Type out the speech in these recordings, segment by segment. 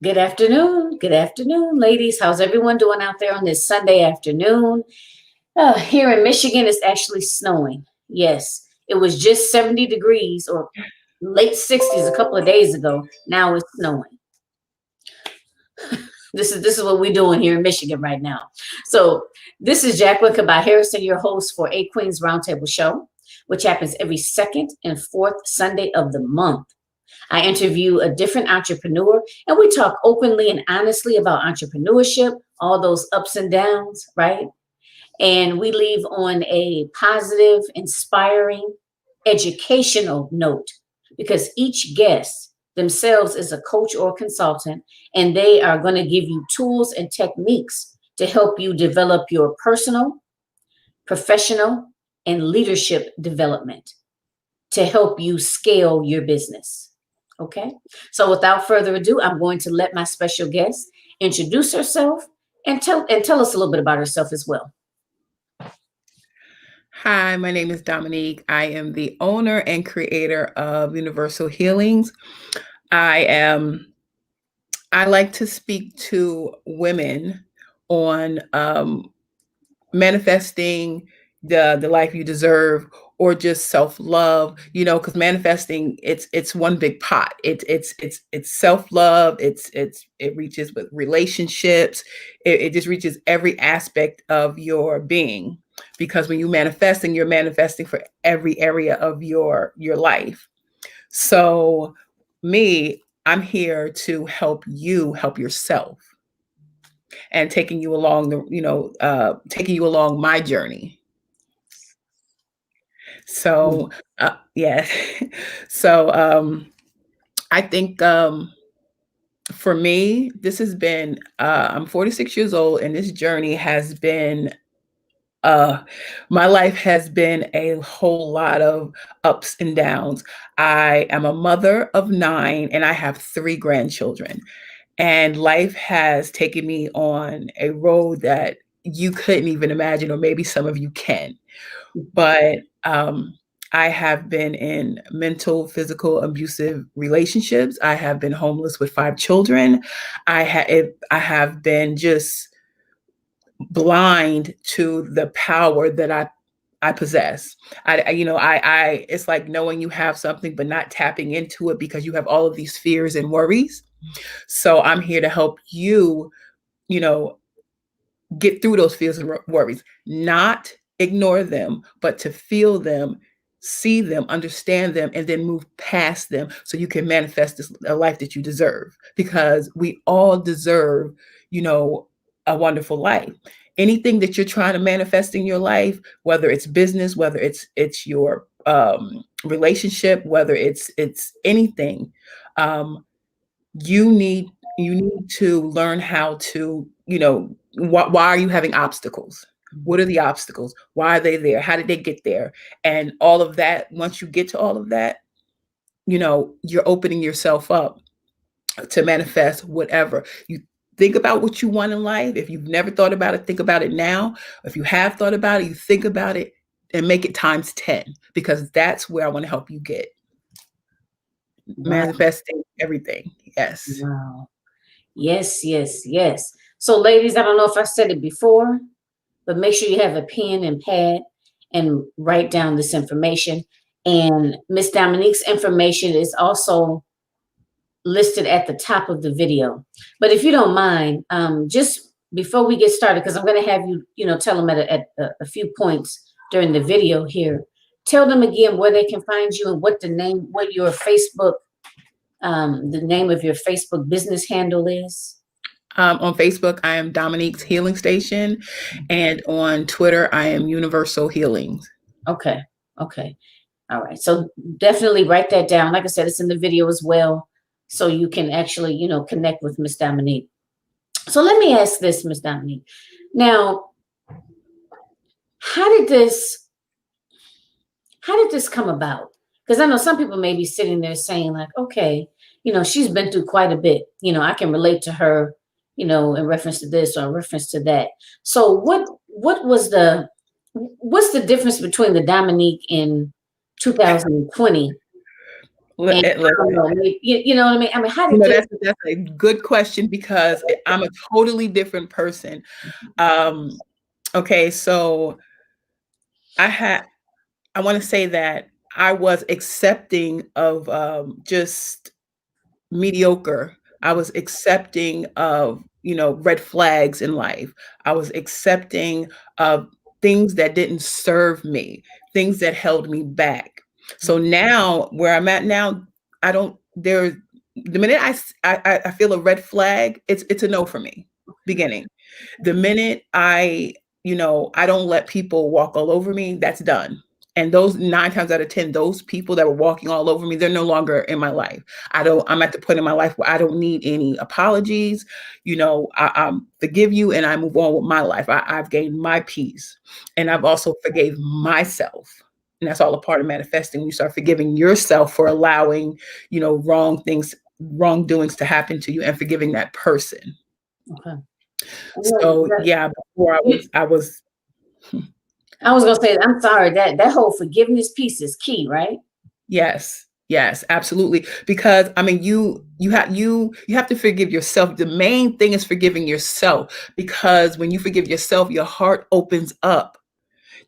Good afternoon. Good afternoon, ladies. How's everyone doing out there on this Sunday afternoon? Here in Michigan, it's actually snowing. Yes, it was just 70 degrees or late 60s a couple of days ago. Now it's snowing. This is what we're doing here in Michigan right now. So this is Jacqueline Kabah Harrison, your host for A Queen's Roundtable Show, which happens every second and fourth Sunday of the month. I interview a different entrepreneur and we talk openly and honestly about entrepreneurship, all those ups and downs, right? And we leave on a positive, inspiring, educational note because each guest themselves is a coach or consultant and they are going to give you tools and techniques to help you develop your personal, professional, and leadership development to help you scale your business. Okay. So without further ado, I'm going to let my special guest introduce herself and tell us a little bit about herself as well. Hi, my name is Dominique. I am the owner and creator of Universal Healings. I like to speak to women on manifesting the life you deserve or just self-love, because manifesting it's one big pot. It's self-love, it reaches with relationships, it just reaches every aspect of your being. Because when you're manifesting for every area of your life. So I'm here to help you help yourself and taking you along taking you along my journey. So, yeah. So, I think, for me, this has been, I'm 46 years old, and this journey has been, uh, my life has been a whole lot of ups and downs. I am a mother of 9, and I have 3 grandchildren. And life has taken me on a road that you couldn't even imagine, or maybe some of you can. But I have been in mental, physical, abusive relationships. I have been homeless with 5 children. I have been just blind to the power that I possess. It's like knowing you have something, but not tapping into it because you have all of these fears and worries. So I'm here to help you, you know, get through those fears and worries, not ignore them, but to feel them, see them, understand them, and then move past them so you can manifest a life that you deserve. Because we all deserve, a wonderful life. Anything that you're trying to manifest in your life, whether it's business, whether it's your relationship, whether it's anything, um, you need to learn how to, why are you having obstacles? What are the obstacles? Why are they there? How did they get there? And all of that, once you get to all of that, you're opening yourself up to manifest whatever. You think about what you want in life. If you've never thought about it, think about it now. If you have thought about it, you think about it and make it times 10, because that's where I want to help you get. Wow. Manifesting everything. Yes. Wow. Yes, yes, yes. So, ladies, I don't know if I said it before, but make sure you have a pen and pad and write down this information. And Miss Dominique's information is also listed at the top of the video. But if you don't mind, just before we get started, because I'm going to have you, tell them at a few points during the video here. Tell them again where they can find you and what your Facebook, the name of your Facebook business handle is. On Facebook, I am Dominique's Healing Station, and on Twitter, I am Universal Healings. Okay. Okay. All right. So definitely write that down. Like I said, it's in the video as well. So you can actually, connect with Miss Dominique. So let me ask this, Miss Dominique. Now, how did this come about? Because I know some people may be sitting there saying, like, okay, she's been through quite a bit. I can relate to her, in reference to this or in reference to that. So what's the difference between the Dominique in 2020 And I don't know, maybe, you know what I mean? I mean, how did you? That's a good question because I'm a totally different person. Um, okay, so I had I want to say that I was accepting of just mediocre. I was accepting of, red flags in life. I was accepting of things that didn't serve me, things that held me back. So now, where I'm at now, I don't. There, the minute I feel a red flag, it's a no for me. Beginning, the minute I don't let people walk all over me, that's done. And those 9 times out of 10, those people that were walking all over me, they're no longer in my life. I'm at the point in my life where I don't need any apologies. I forgive you and I move on with my life. I've gained my peace and I've also forgave myself. And that's all a part of manifesting. You start forgiving yourself for allowing, wrongdoings to happen to you and forgiving that person. Okay. So yeah, before I was I was gonna say, I'm sorry, that whole forgiveness piece is key, right? yes. Yes, absolutely. Because I mean, you have to forgive yourself. The main thing is forgiving yourself because when you forgive yourself, your heart opens up,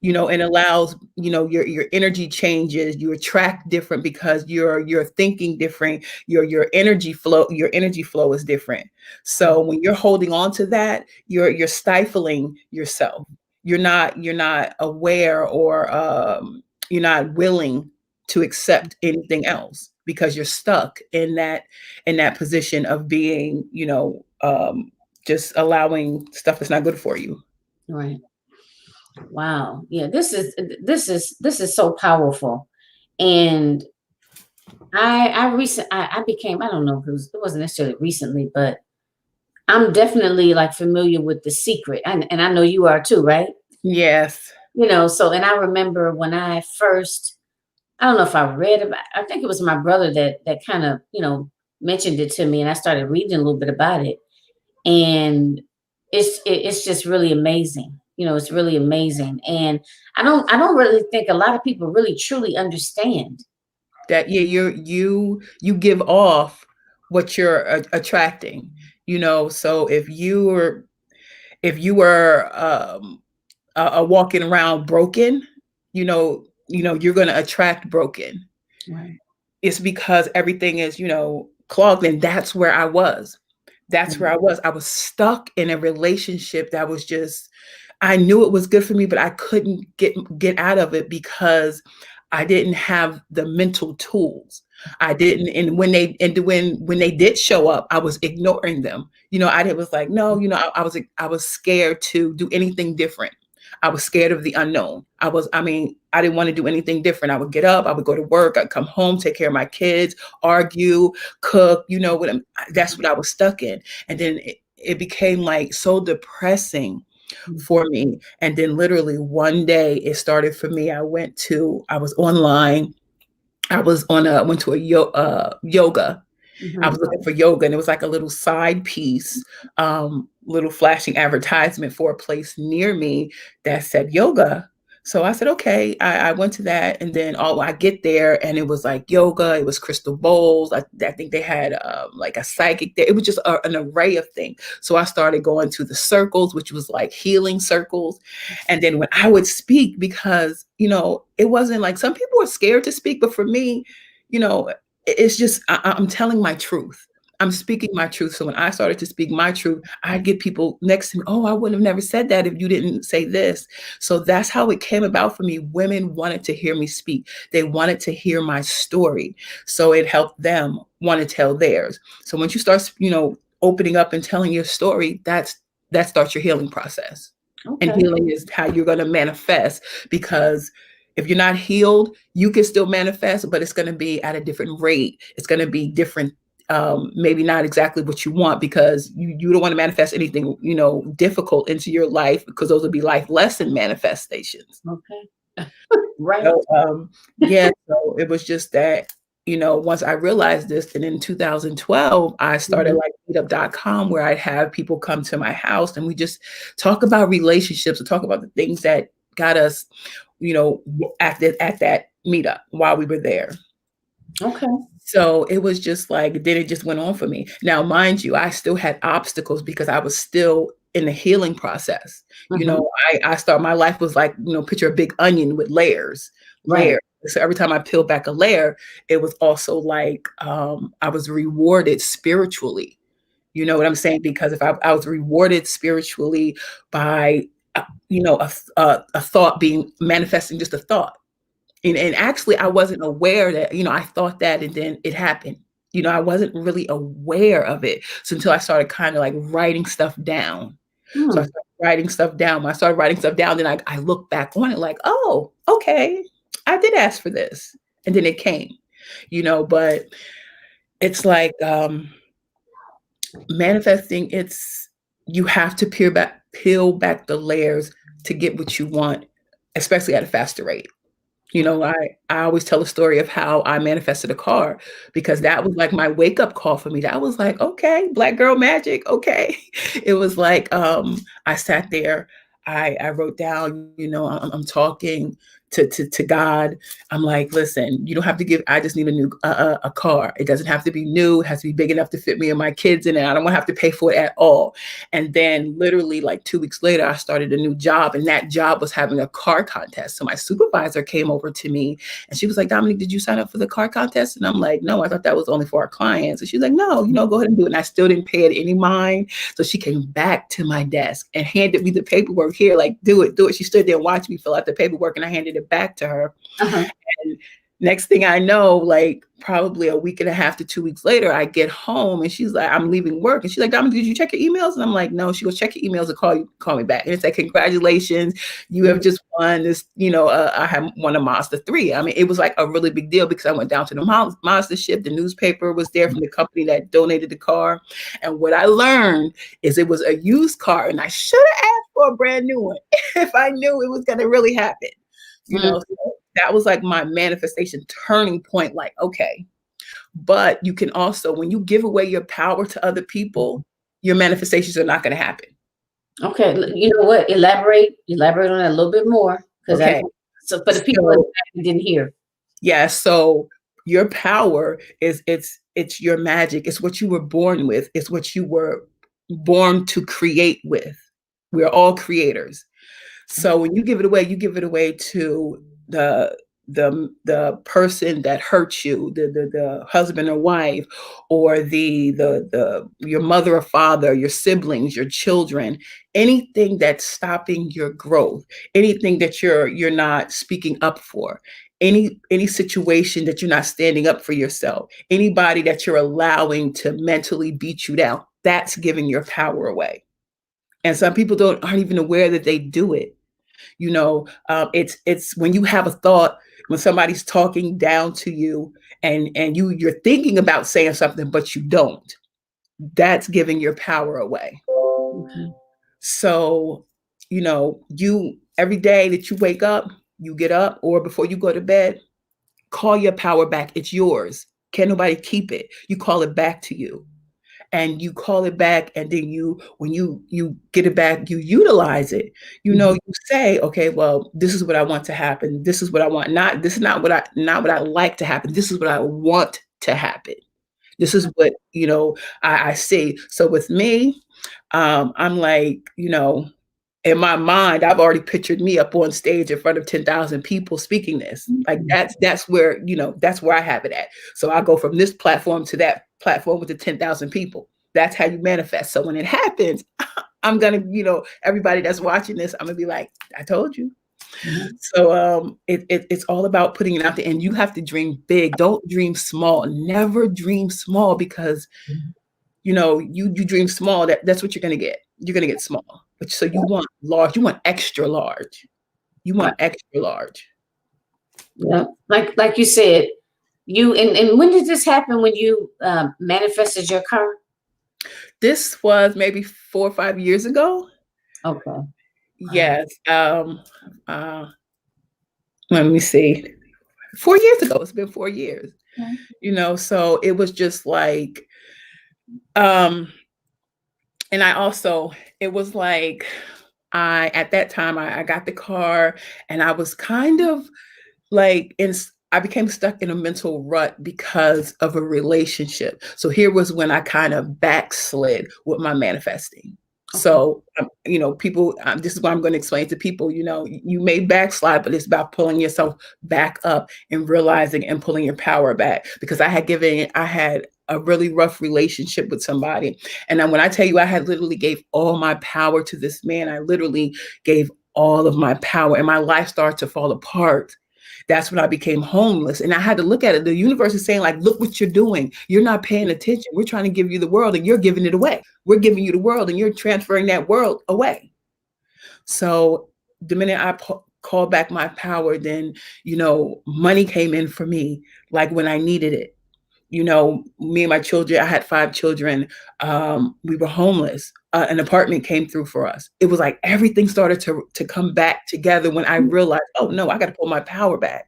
and allows, your energy changes, you attract different because you're thinking different, your energy flow is different. So when you're holding on to that, you're stifling yourself. You're not aware, or you're not willing to accept anything else because you're stuck in that position of being, just allowing stuff that's not good for you. Right. Wow. Yeah, this is so powerful. And I became, I don't know if it wasn't necessarily recently, but I'm definitely like familiar with The Secret. And I know you are too, right? Yes. So and I remember when I first, I don't know if I read about, I think it was my brother that kind of, mentioned it to me, and I started reading a little bit about it. And it's just really amazing. It's really amazing. And I don't really think a lot of people really truly understand. That, yeah, you give off what you're attracting. So if you were walking around broken, you're going to attract broken. Right. It's because everything is, clogged, and that's where I was. That's where Mm. I was stuck in a relationship that was just, I knew it was good for me, but I couldn't get out of it because I didn't have the mental tools. I didn't, and when they did show up, I was ignoring them. I did was like, no, I was scared to do anything different. I was scared of the unknown. I didn't want to do anything different. I would get up, I would go to work, I'd come home, take care of my kids, argue, cook, that's what I was stuck in. And then it became like so depressing for me. And then literally one day it started for me. I was online. Went to a yoga. I Mhm. was looking for yoga, and it was like a little side piece, little flashing advertisement for a place near me that said yoga. So I said, okay. I went to that, and then I get there, and it was like yoga. It was crystal bowls. I think they had like a psychic there. It was just an array of things. So I started going to the circles, which was like healing circles. And then when I would speak, because it wasn't like, some people are scared to speak, but for me, you know, it's just I'm telling my truth. I'm speaking my truth. So when I started to speak my truth, I get people next to me. Oh, I would have never said that if you didn't say this. So that's how it came about for me. Women wanted to hear me speak. They wanted to hear my story. So it helped them want to tell theirs. So once you start, opening up and telling your story, that starts your healing process. And Okay. healing is how you're going to manifest, because if you're not healed, you can still manifest, but it's going to be at a different rate. It's going to be different. Maybe not exactly what you want, because you don't want to manifest anything, difficult into your life, because those would be life lesson manifestations. Okay. Right. So, yeah, so it was just that, once I realized this, and in 2012, I started Mhm. like meetup.com, where I'd have people come to my house and we just talk about relationships and talk about the things that got us, at that meetup while we were there. Okay. So it was just like, then it just went on for me. Now, mind you, I still had obstacles because I was still in the healing process. You Mm-hmm. know, I start my life was like, picture a big onion with layers, Right. layers. So every time I peel back a layer, it was also like I was rewarded spiritually. You know what I'm saying? Because if I was rewarded spiritually by, a thought being manifesting, just a thought. And actually, I wasn't aware that, I thought that and then it happened. I wasn't really aware of it. So until I started kind of like writing stuff down. So I Hmm. started writing stuff down. When I started writing stuff down, then I look back on it like, oh, okay, I did ask for this. And then it came, but it's like manifesting, you have to peel back the layers to get what you want, especially at a faster rate. I always tell a story of how I manifested a car because that was like my wake up call for me. That was like, okay, black girl magic. Okay. It was like, I sat there, I wrote down, I'm talking to God. I'm like, listen, you don't have to I just need a car. It doesn't have to be new. It has to be big enough to fit me and my kids in it. I don't want to have to pay for it at all. And then literally like 2 weeks later, I started a new job and that job was having a car contest. So my supervisor came over to me and she was like, Dominique, did you sign up for the car contest? And I'm like, no, I thought that was only for our clients. And she's like, no, go ahead and do it. And I still didn't pay it any mind. So she came back to my desk and handed me the paperwork here, like, do it. She stood there and watched me fill out the paperwork and I handed it back to her. Uh-huh. And next thing I know, like probably a week and a half to 2 weeks later, I get home and she's like, I'm leaving work. And she's like, Dominic, did you check your emails? And I'm like, no. She goes, check your emails and call me back. And it's like, congratulations, you have just won this, I have won a Mazda 3. I mean, it was like a really big deal because I went down to the Mazda ship. The newspaper was there from the company that donated the car. And what I learned is it was a used car and I should have asked for a brand new one if I knew it was going to really happen. So that was like my manifestation turning point. Like, okay, but you can also, when you give away your power to other people, your manifestations are not going to happen. Okay. You know what? Elaborate on that a little bit more because Okay. so for the people So, that didn't hear. yeah. So your power it's your magic. It's what you were born with. It's what you were born to create with. We're all creators. So when you give it away to the person that hurts you, the husband or wife, or the your mother or father, your siblings, your children, anything that's stopping your growth, anything that you're not speaking up for, any situation that you're not standing up for yourself, anybody that you're allowing to mentally beat you down, that's giving your power away. And some people aren't even aware that they do it. It's when you have a thought, when somebody's talking down to you and you're thinking about saying something but you don't, that's giving your power away. Okay. So you every day that you wake up, you get up, or before you go to bed, call your power back. It's yours. Can't nobody keep it. You call it back to you, and you call it back, and then when you get it back, you utilize it. Mhm. You say, okay, well, this is what I want to happen. This is what I want. Not This is not what I like to happen. This is what I want to happen. This is what I see. So with me, I'm like, in my mind, I've already pictured me up on stage in front of 10,000 people speaking this. Like that's where, that's where I have it at. So I go from this platform to that platform with the 10,000 people. That's how you manifest. So when it happens, I'm gonna, everybody that's watching this, I'm gonna be like, I told you. Mhm. So it's all about putting it out there, and you have to dream big. Don't dream small. Never dream small because you dream small, that's what you're going to get. You're going to get small. But so you want large, you want extra large. You Right. want extra large. Yeah. Like you said, and when did this happen when you manifested your car? This was maybe 4 or 5 years ago. Okay. Yes. Uh Let me see. 4 years ago. It's been 4 years. So it was just like um and I also, it was like, at that time I got the car and I was kind of like I became stuck in a mental rut because of a relationship. So here was when I kind of backslid with my manifesting. Okay. So, people, this is what I'm going to explain to people. You may backslide, but it's about pulling yourself back up and realizing and pulling your power back. Because I had a really rough relationship with somebody. And then when I tell you, I had literally gave all my power to this man, I literally gave all of my power, and my life started to fall apart. That's when I became homeless. And I had to look at it. The universe is saying, like, look what you're doing. You're not paying attention. We're trying to give you the world and you're giving it away. We're giving you the world and you're transferring that world away. So the minute I called back my power, then, money came in for me, like when I needed it. Me and my children, I had 5 children. We were homeless. An apartment came through for us. It was like everything started to come back together when I realized, oh no, I got to pull my power back.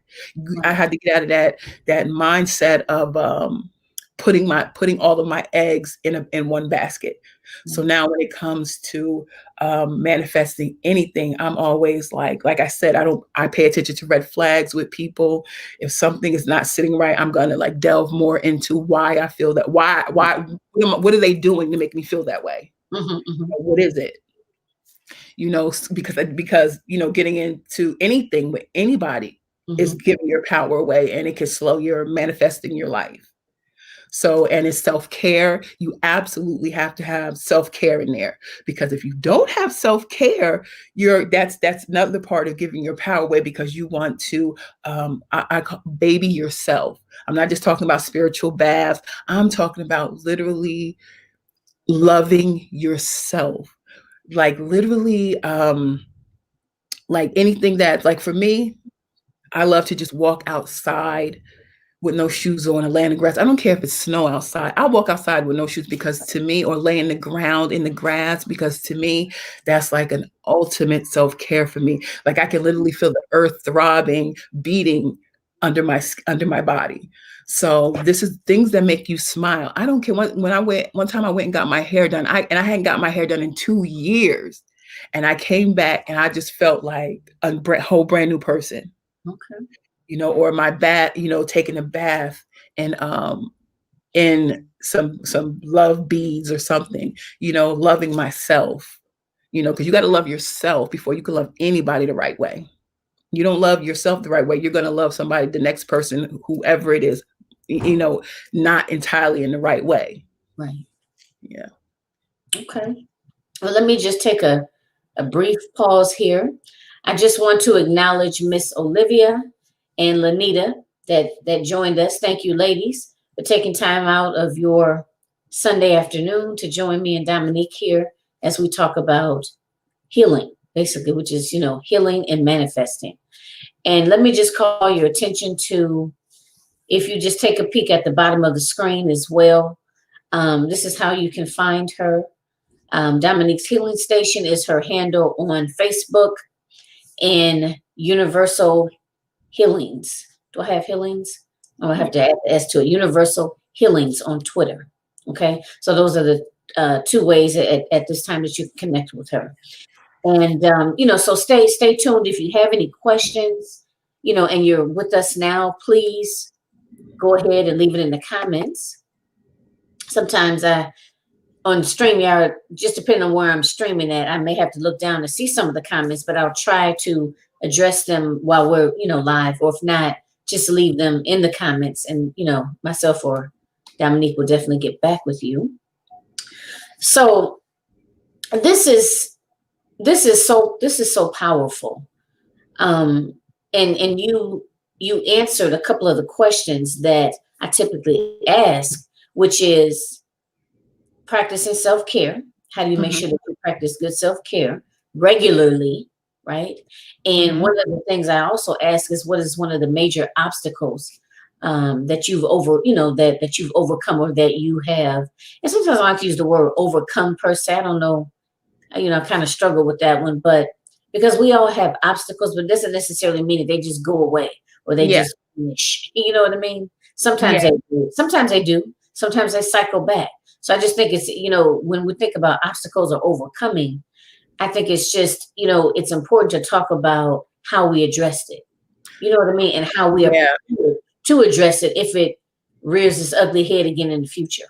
I had to get out of that mindset of putting all of my eggs in one basket. So now when it comes to manifesting anything, I'm always like I said, I pay attention to red flags with people. If something is not sitting right, I'm gonna like delve more into why I feel that. Why? What are they doing to make me feel that way? What is it? Because getting into anything with anybody is giving your power away, and it can slow your manifesting your life. So, and it's self-care. You absolutely have to have self-care in there, because if you don't have self-care, that's another part of giving your power away, because you want to I call baby yourself. I'm not just talking about spiritual baths. I'm talking about literally loving yourself. Like literally, like anything that, like for me, I love to just walk outside with no shoes on and lay in the grass. I don't care if it's snow outside. I'll walk outside with no shoes, because to me, or lay in the ground in the grass, because to me, that's like an ultimate self-care for me. Like I can literally feel the earth throbbing, beating under my body. So this is things that make you smile. I don't care. When I went one time, I went and got my hair done. I hadn't got my hair done in 2 years, and I came back and I just felt like a whole brand new person. Okay. Or my bath, taking a bath and in some love beads or something, loving myself, because you got to love yourself before you can love anybody the right way. You don't love yourself the right way, you're going to love somebody, the next person, whoever it is, not entirely in the right way. Right. Yeah. Okay. Well, let me just take a brief pause here. I just want to acknowledge Miss Olivia and Lanita that joined us. Thank you, ladies, for taking time out of your Sunday afternoon to join me and Dominique here as we talk about healing, basically, which is, healing and manifesting. And let me just call your attention to, if you just take a peek at the bottom of the screen as well, this is how you can find her. Dominique's Healing Station is her handle on Facebook, and Universal Healings. Do I have Healings? Oh, I have to add the S to it. Universal Healings on Twitter. Okay. So those are the 2 ways at this time that you can connect with her. And, so stay tuned. If you have any questions, and you're with us now, please go ahead and leave it in the comments. Sometimes on StreamYard, just depending on where I'm streaming at, I may have to look down to see some of the comments, but I'll try to address them while we're, live, or if not, just leave them in the comments, and, myself or Dominique will definitely get back with you. So this is so powerful. And you answered a couple of the questions that I typically ask, which is practicing self-care. How do you make sure that you practice good self-care regularly, right? And one of the things I also ask is, what is one of the major obstacles that you've that you've overcome, or that you have? And sometimes I like to use the word overcome per se. I don't know, I kind of struggle with that one, but because we all have obstacles, but it doesn't necessarily mean that they just go away, or they just finish. You know what I mean? Sometimes they do. Sometimes they do. Sometimes they cycle back. So I just think it's, when we think about obstacles or overcoming, I think it's just, it's important to talk about how we addressed it. You know what I mean? And how we are Yeah. to address it if it rears its ugly head again in the future.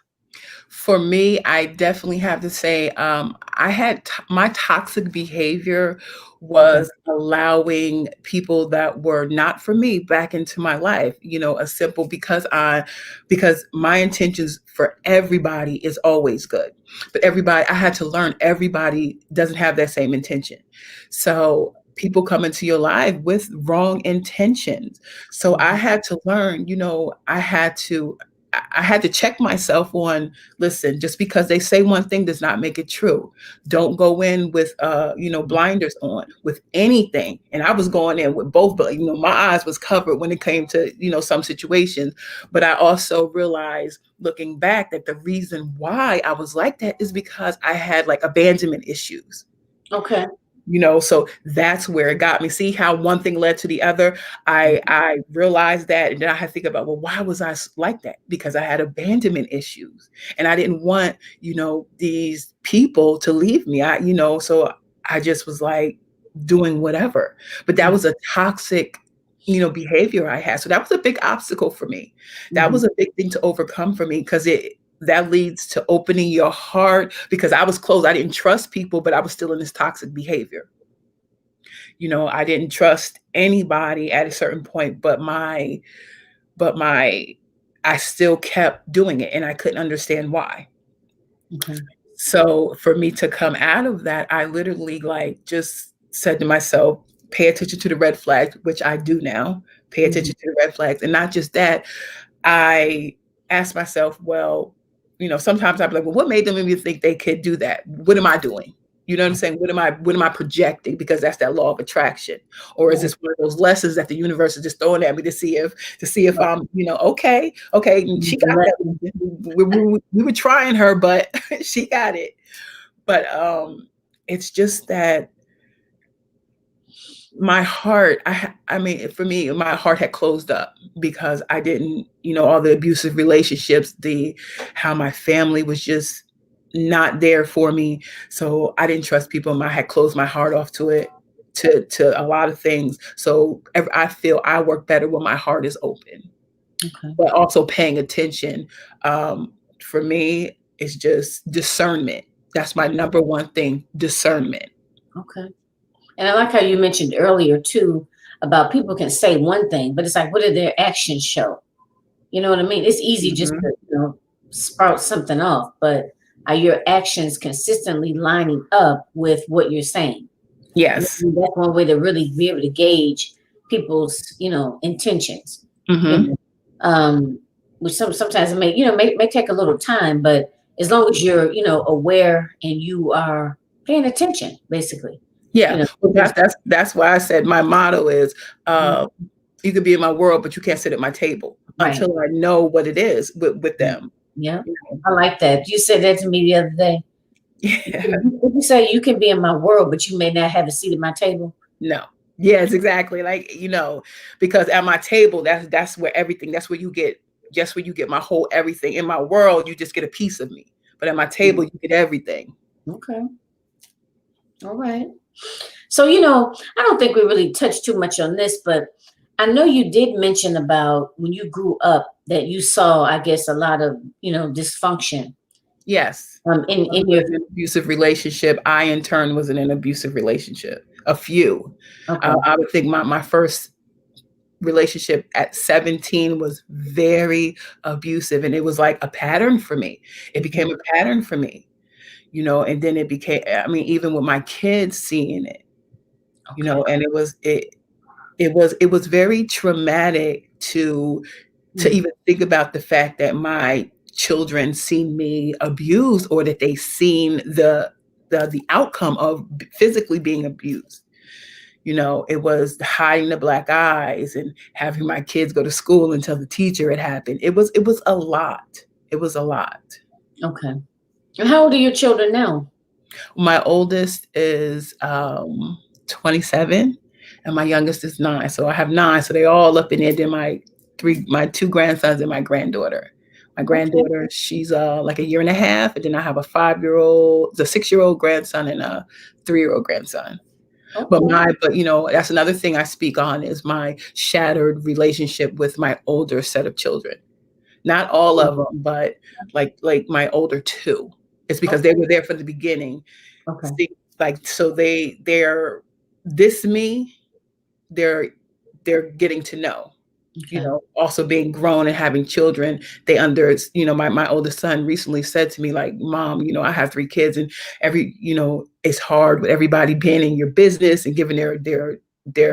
For me, I definitely have to say, I had my toxic behavior Okay. was allowing people that were not for me back into my life. A simple because my intentions for everybody is always good, but I had to learn everybody doesn't have that same intention. So people come into your life with wrong intentions. So I Mhm. had to learn. I had to check myself on, listen, just because they say one thing does not make it true. Don't go in with blinders on with anything. And I was going in with both, but my eyes was covered when it came to some situations. But I also realized, looking back, that the reason why I was like that is because I had like abandonment issues. Okay. So that's where it got me. See how one thing led to the other. I realized that, and then I had to think about, well, why was I like that? Because I had abandonment issues, and I didn't want these people to leave me. So I just was like doing whatever. But that was a toxic behavior I had. So that was a big obstacle for me. That Mhm. was a big thing to overcome for me, because that leads to opening your heart, because I was closed. I didn't trust people, but I was still in this toxic behavior. I didn't trust anybody at a certain point, but I still kept doing it, and I couldn't understand why. Okay. So for me to come out of that, I literally like just said to myself, pay attention to the red flags, which I do now. Pay Mhm. attention to the red flags. And not just that, I ask myself, well, sometimes I'd be like, well, what made them even think they could do that? What am I doing? You know what I'm saying? What am I projecting? Because that's that law of attraction. Or is Right. this one of those lessons that the universe is just throwing at me to see if Right. I'm, okay, and she got that. Lesson. We were trying her, but she got it. But it's just that my heart, I mean, for me, my heart had closed up because I didn't, all the abusive relationships, the how my family was just not there for me. So I didn't trust people. I had closed my heart off to it, to a lot of things. So I feel I work better when my heart is open, Okay. but also paying attention. For me, it's just discernment. That's my number one thing, discernment. Okay. And I like how you mentioned earlier too about people can say one thing, but it's like, what do their actions show? You know what I mean? It's easy just Mhm. to, sprout something off, but are your actions consistently lining up with what you're saying? And Yes. that's one way to really be able to gauge people's, intentions. You Mhm. know, which sometimes it may take a little time, but as long as you're, aware and you are paying attention, basically, Yeah. Well, there's that's why I said my motto is, uh, Mhm. "You could be in my world, but you can't sit at my table Right. until I know what it is with Yeah. them." Yeah. You know? I like that. You said that to me the other day. Yeah. What you say, you can be in my world, but you may not have a seat at my table. No. Yes, exactly. Like, because at my table, that's where everything, that's where you get my whole everything. In my world, you just get a piece of me. But at my table, Mm. you get everything. Okay. All right. So, I don't think we really touched too much on this, but I know you did mention about when you grew up that you saw, I guess, a lot of, dysfunction Yes. in Was your, in an abusive relationship. I, in turn, was in an abusive relationship. A few. okay. I would think my first relationship at 17 was very abusive, and it was like a pattern for me. It Mhm. became a pattern for me, and then it became, I mean, even with my kids seeing it, Okay. and it was very traumatic to Mm. even think about the fact that my children seen me abused, or that they seen the outcome of physically being abused. It was hiding the black eyes and having my kids go to school and tell the teacher it happened. It was a lot. It was a lot. Okay. And how old are your children now? My oldest is 27, and my youngest is 9. So I have 9. So they all up in there. Then my two grandsons and my granddaughter. My Okay. granddaughter, she's like a year and a half, and then I have a 5-year-old, the 6-year-old grandson, and a 3-year-old grandson. Okay. But that's another thing I speak on is my shattered relationship with my older set of children. Not all of them, but like my older two. It's because they Okay. were there from the beginning. Okay. See, like so they're this me, they're getting to know. Okay. Also being grown and having children, they my oldest son recently said to me, like, Mom, I have 3 kids, and it's hard with everybody being in your business and giving their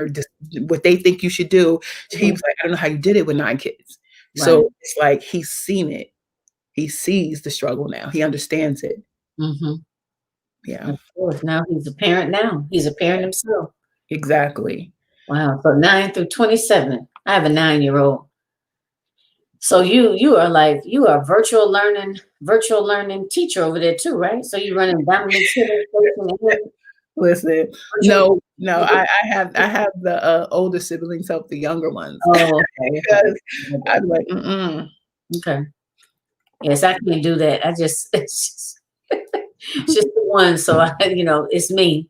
just what they think you should do. He Mhm. was like, I don't know how you did it with 9 kids. Right. So it's like he's seen it. He sees the struggle now. He understands it. Mm-hmm. Yeah, Of course. Now he's a parent now. He's a parent himself. exactly. Wow. So 9 through 27. I have a 9-year-old. So you are a virtual learning teacher over there too, right? So you running Dominique Paschal Listen, virtual. no, I have the older siblings help the younger ones Oh, okay, because okay. I'm like, mm-mm. Okay. Yes, I can't do that. I just it's just the one. So it's me.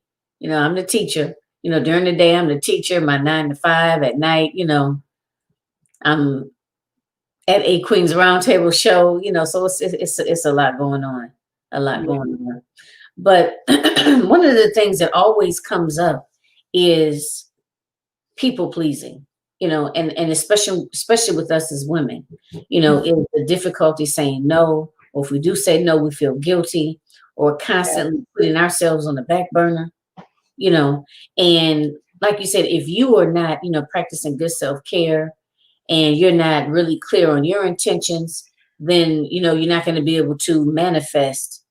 I'm the teacher. During the day I'm the teacher, my 9 to 5 at night, I'm at a Queen's Roundtable show, so it's a lot going on. A lot Yeah, going on. But one of the things that always comes up is people pleasing, and especially with us as women, is the difficulty saying no, or if we do say no, we feel guilty, or constantly putting ourselves on the back burner, you know, and like you said, if you are not, practicing good self-care and you're not really clear on your intentions, then, you're not going to be able to manifest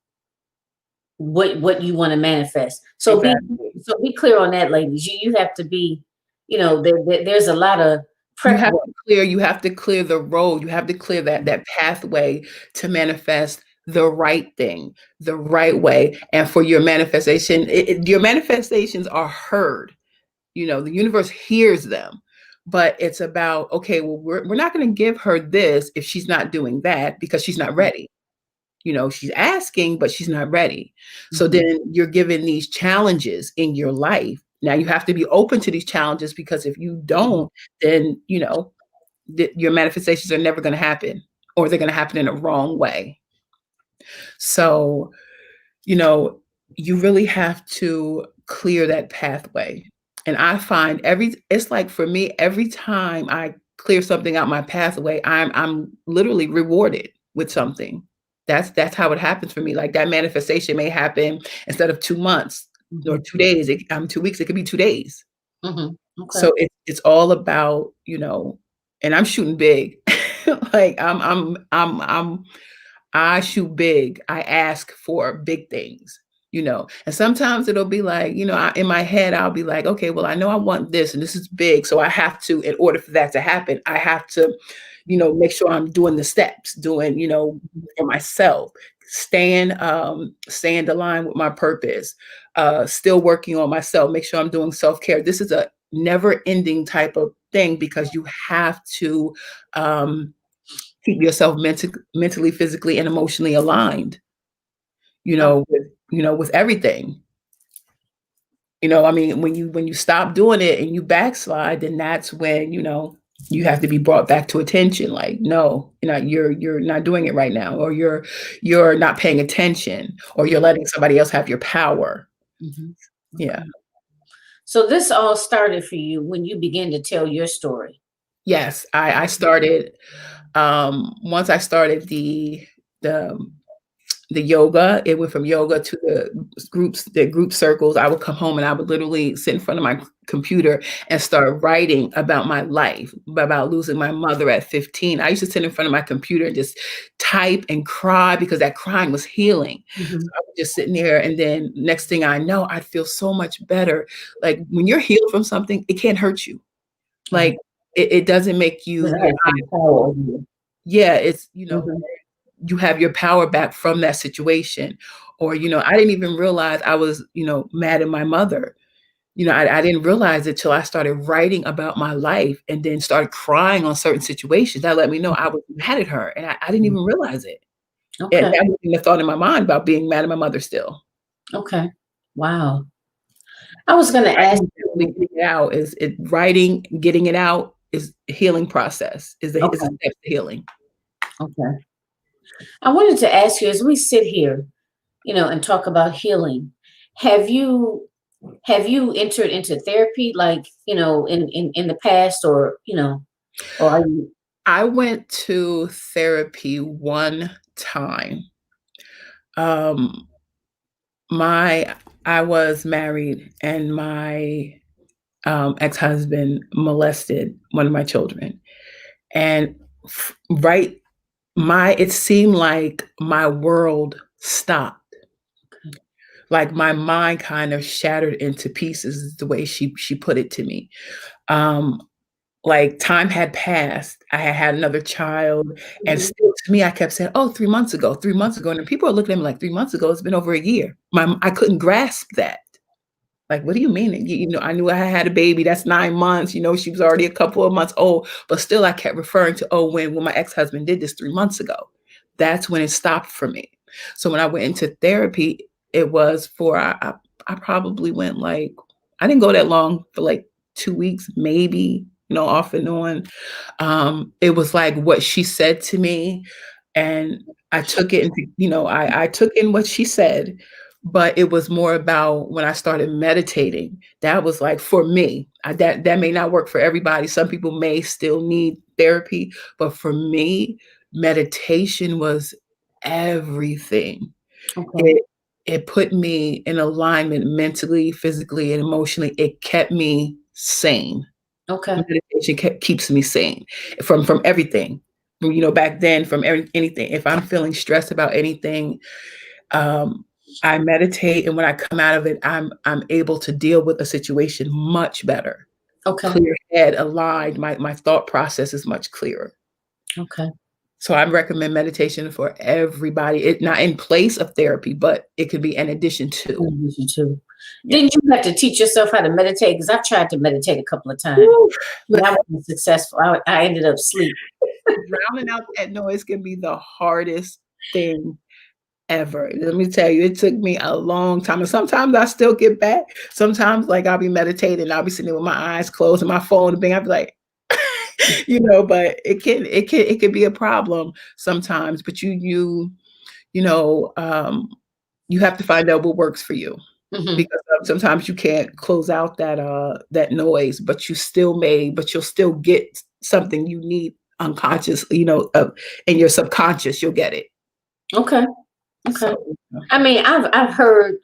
what you want to manifest. So exactly. be clear on that, ladies. You have to be, there's a lot of prep work. You have to clear the road. You have to clear that pathway to manifest the right thing, the right way. And for your manifestation, your manifestations are heard. The universe hears them. But it's about, okay, well, we're not going to give her this if she's not doing that because she's not ready. She's asking, but she's not ready. So Mhm. then you're given these challenges in your life. Now you have to be open to these challenges because if you don't, then, your manifestations are never going to happen, or they're going to happen in a wrong way. So, you know, you really have to clear that pathway. And I find it's like for me, every time I clear something out my pathway, I'm literally rewarded with something. That's how it happens for me. Like that manifestation may happen instead of 2 months or Mhm. 2 days. 2 weeks. It could be 2 days. Mhm. Okay. So it's all about, and I'm shooting big. Like I shoot big. I ask for big things. And sometimes it'll be like, in my head, I'll be like, okay, well, I know I want this and this is big. So I have to, in order for that to happen, I have to, make sure I'm doing the steps, doing, for myself, staying aligned with my purpose, still working on myself, make sure I'm doing self-care. This is a never ending type of thing because you have to, keep yourself mentally, physically, and emotionally aligned, Oh, with everything. I mean, when you stop doing it and you backslide, then that's when, you have to be brought back to attention. Like, no, you're not doing it right now, or you're not paying attention, or you're letting somebody else have your power. mhm. Yeah. Okay. So this all started for you when you began to tell your story. Yes. I started once I started the the yoga. It went from yoga to the group circles. I would come home and I would literally sit in front of my computer and start writing about my life, about losing my mother at 15. I used to sit in front of my computer and just type and cry because that crying was healing. So Mhm. I was just sitting there, and then next thing I know, I'd feel so much better. Like when you're healed from something, it can't hurt you. Right. Like it doesn't make Because you I your had some power over you. yeah, it's Mhm. you have your power back from that situation. Or, I didn't even realize I was, mad at my mother. I didn't realize it till I started writing about my life and then started crying on certain situations. That let me know I was mad at her, and I didn't even realize it. And Okay. that wasn't a thought in my mind about being mad at my mother still. Okay. Wow. I was going to ask Writing, you. getting it out is it writing, getting it out is healing process, is a Okay, step to healing. okay. I wanted to ask you as we sit here, and talk about healing. Have you have you entered into therapy, like, in the past, or are you? I went to therapy one time. Um, my I was married and my ex-husband molested one of my children. And right my it seemed like my world stopped. Like my mind kind of shattered into pieces is the way she put it to me. Um, like time had passed. I had had another child, and Mhm. still to me, I kept saying, "Oh, 3 months ago, 3 months ago," and people are looking at me like 3 months ago. It's been over a year. I couldn't grasp that. Like, what do you mean? I knew I had a baby. That's 9 months. She was already a couple of months old, but still, I kept referring to, oh, when my ex husband did this 3 months ago. That's when it stopped for me. So when I went into therapy, it was for I probably went like I didn't go that long for like 2 weeks, maybe, off and on. It was like what she said to me, and I took it into, I took in what she said, but it was more about when I started meditating. That was like for me. That may not work for everybody. Some people may still need therapy, but for me, meditation was everything. Okay, It put me in alignment mentally, physically, and emotionally. It kept me sane. okay, Meditation keeps me sane from everything. Back then, from anything. If I'm feeling stressed about anything, um, I meditate, and when I come out of it, I'm able to deal with a situation much better. okay, Clear head, aligned. My thought process is much clearer. okay. So I recommend meditation for everybody. It not in place of therapy, but it could be in addition to. You too. Yeah. Didn't you have to teach yourself how to meditate? Because I've tried to meditate a couple of times, Woo. but I wasn't successful. I ended up asleep. Drowning out that noise can be the hardest thing ever. Let me tell you, it took me a long time. And sometimes I still get back. Sometimes, like, I'll be meditating, I'll be sitting there with my eyes closed and my phone being, I'll be like, but it can be a problem sometimes. But you know, you have to find out what works for you. Hmm. Because sometimes you can't close out that noise, but you'll still get something you need unconscious, in your subconscious, you'll get it. Okay, okay. So, I mean, I've heard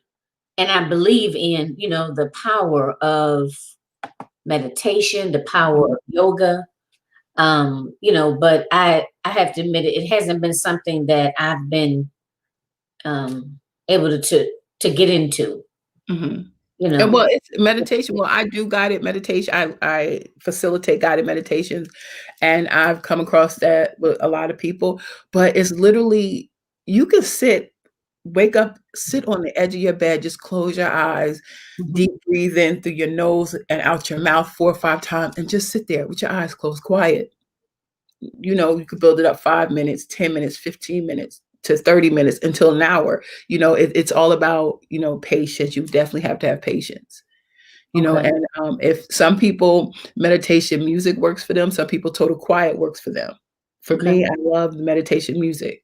and I believe in, the power of meditation, the power of yoga. But I have to admit it hasn't been something that I've been able to get into, mhm. you And know. well, it's meditation. Well, I do guided meditation. I facilitate guided meditations, and I've come across that with a lot of people. But it's literally you can wake up, sit on the edge of your bed, just close your eyes, Mhm. deep breathe in through your nose and out your mouth 4 or 5 times, and just sit there with your eyes closed, quiet. You could build it up 5 minutes, 10 minutes, 15 minutes to 30 minutes until an hour. It's all about, patience. You definitely have to have patience. Okay, And if some people meditation music works for them, some people total quiet works for them. For okay, me, I love the meditation music.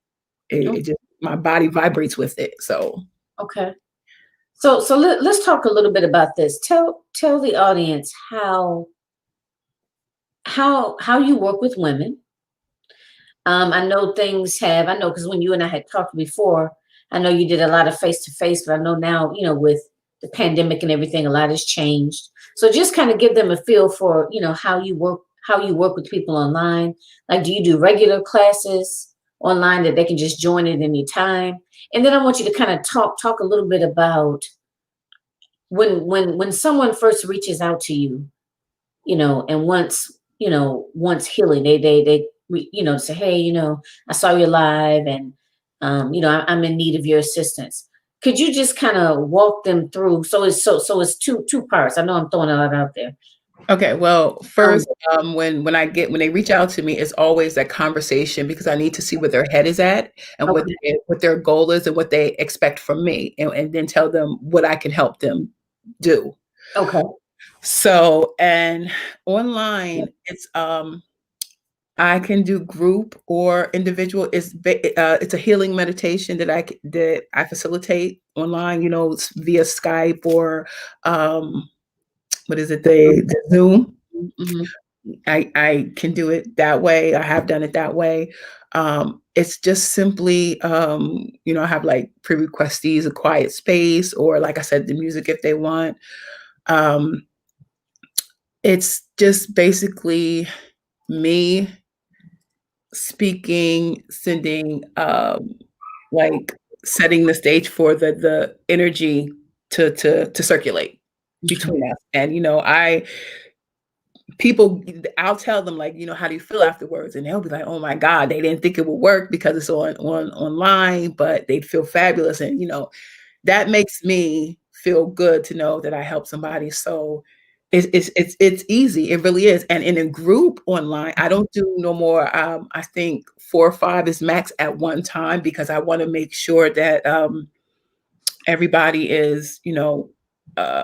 It just my body vibrates with it. So okay. So let's talk a little bit about this. Tell the audience how you work with women. I know I know because when you and I had talked before, I know you did a lot of face to face, but I know now, with the pandemic and everything, a lot has changed. So just kind of give them a feel for, how you work with people online. Like, do you do regular classes online that they can just join at any time? And then I want you to kind of talk a little bit about when someone first reaches out to you, and once healing, say, hey, I saw you live, and I'm in need of your assistance. Could you just kind of walk them through? So it's two parts. I know I'm throwing a lot out there. okay, well, Um, first, when they reach out to me, it's always that conversation because I need to see where their head is at and okay, what their goal is and what they expect from me, and then tell them what I can help them do. Okay. So, and online, I can do group or individual. It's a healing meditation that I facilitate online, via Skype or what is it, the Zoom. Mm-hmm. I can do it that way. I have done it that way. It's just simply, I have like pre-requestees, a quiet space, or like I said, the music if they want. Um, it's just basically me speaking, sending, like setting the stage for the energy to circulate Okay. between us. And I people I'll tell them like, how do you feel afterwards? And they'll be like, oh my God, they didn't think it would work because it's online, but they'd feel fabulous. And that makes me feel good to know that I helped somebody. So it's easy. It really is. And in a group online, I don't do no more. I think 4 or 5 is max at one time because I want to make sure that everybody is,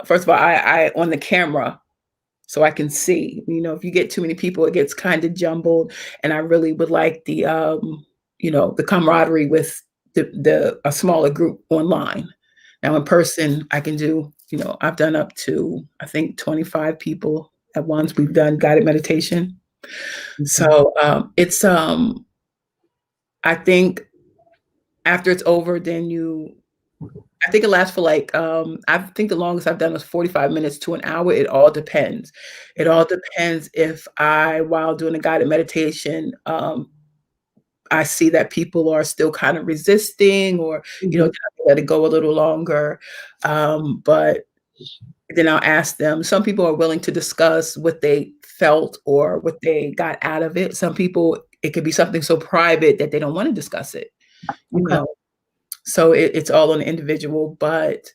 first of all, I on the camera so I can see. If you get too many people, it gets kind of jumbled. And I really would like the camaraderie with the a smaller group online. Now in person, I can do, I've done up to I think 25 people at once. We've done guided meditation. Okay. So it's I think after it's over, then I think it lasts for like I think the longest I've done was 45 minutes to an hour. It all depends. It all depends if while doing a guided meditation, I see that people are still kind of resisting or, Mm-hmm. let it go a little longer. But then I'll ask them. Some people are willing to discuss what they felt or what they got out of it. Some people, it could be something so private that they don't want to discuss it, you Okay. know. So it's all on the individual, but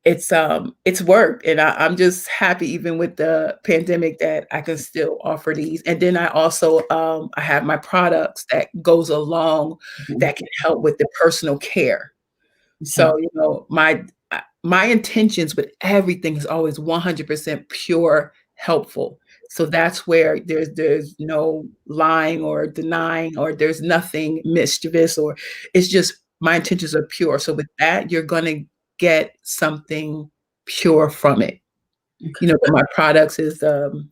it's work, and I'm just happy even with the pandemic that I can still offer these. And then I also I have my products that goes along that can help with the personal care. Okay. So, my intentions with everything is always 100% pure, helpful. So that's where there's no lying or denying, or there's nothing mischievous, or it's just my intentions are pure. So with that, you're gonna get something pure from it. Okay. But my products is um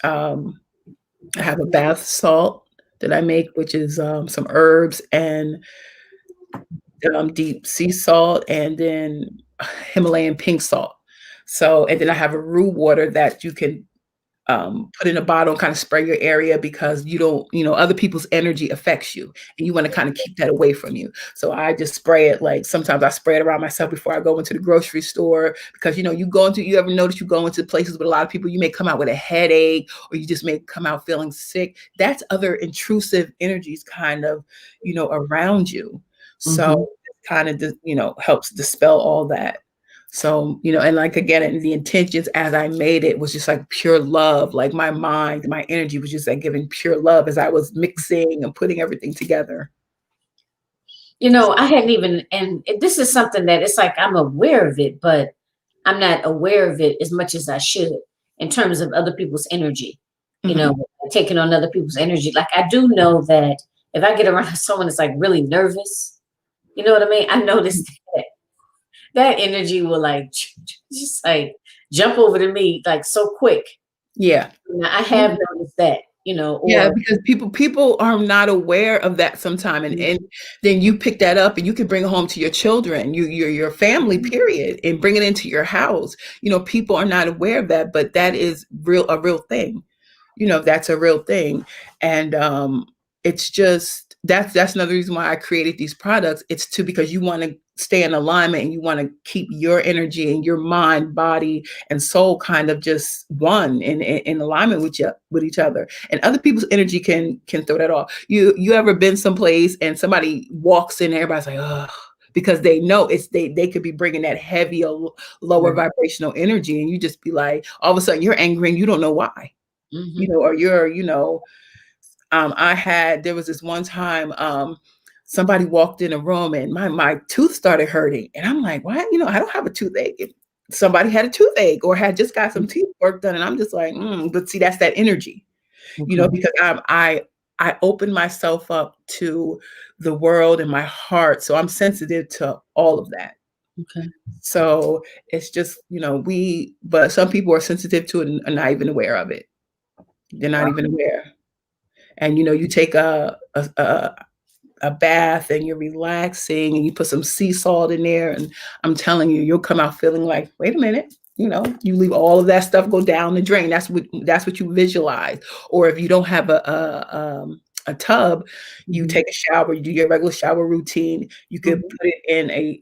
I have a bath salt that I make, which is some herbs and deep sea salt, and then Himalayan pink salt. So, and then I have a roux water that you can put in a bottle and kind of spray your area because you don't, other people's energy affects you and you want to kind of keep that away from you. So I just spray it, like sometimes I spray it around myself before I go into the grocery store because, you ever notice you go into places with a lot of people, you may come out with a headache or you just may come out feeling sick. That's other intrusive energies kind of, around you. So Mm-hmm. it kind of, helps dispel all that. So, and like again, and the intentions as I made it was just like pure love. Like my mind, my energy was just like giving pure love as I was mixing and putting everything together. I hadn't even, and this is something that it's like I'm aware of it, but I'm not aware of it as much as I should in terms of other people's energy, Hmm. taking on other people's energy. Like I do know that if I get around someone that's like really nervous, you know what I mean? I noticed that that energy will like just like jump over to me like so quick. Yeah. Now, I have noticed that, Yeah, or because people are not aware of that sometime, and then you pick that up and you can bring it home to your children, your family, period, and bring it into your house. People are not aware of that, but that is a real thing. That's a real thing. And it's just that's another reason why I created these products. It's too because you want to stay in alignment and you want to keep your energy and your mind, body, and soul kind of just one in alignment with each other. And other people's energy can throw that off. You ever been someplace and somebody walks in, everybody's like, oh, because they know they could be bringing that heavy or lower right. vibrational energy, and you just be like, all of a sudden you're angry and you don't know why, Hmm. or you're, there was this one time, somebody walked in a room and my tooth started hurting. And I'm like, why? I don't have a toothache. somebody had a toothache or had just got some teeth work done, and I'm just like, but see, that's that energy, Okay. because I open myself up to the world and my heart, so I'm sensitive to all of that. Okay. So it's just, but some people are sensitive to it and are not even aware of it. They're not even aware. And you take a bath and you're relaxing and you put some sea salt in there, and I'm telling you, you'll come out feeling like, wait a minute, you leave all of that stuff go down the drain. That's what you visualize. Or if you don't have a tub, you Mhm. take a shower, you do your regular shower routine. You could Mhm. put it in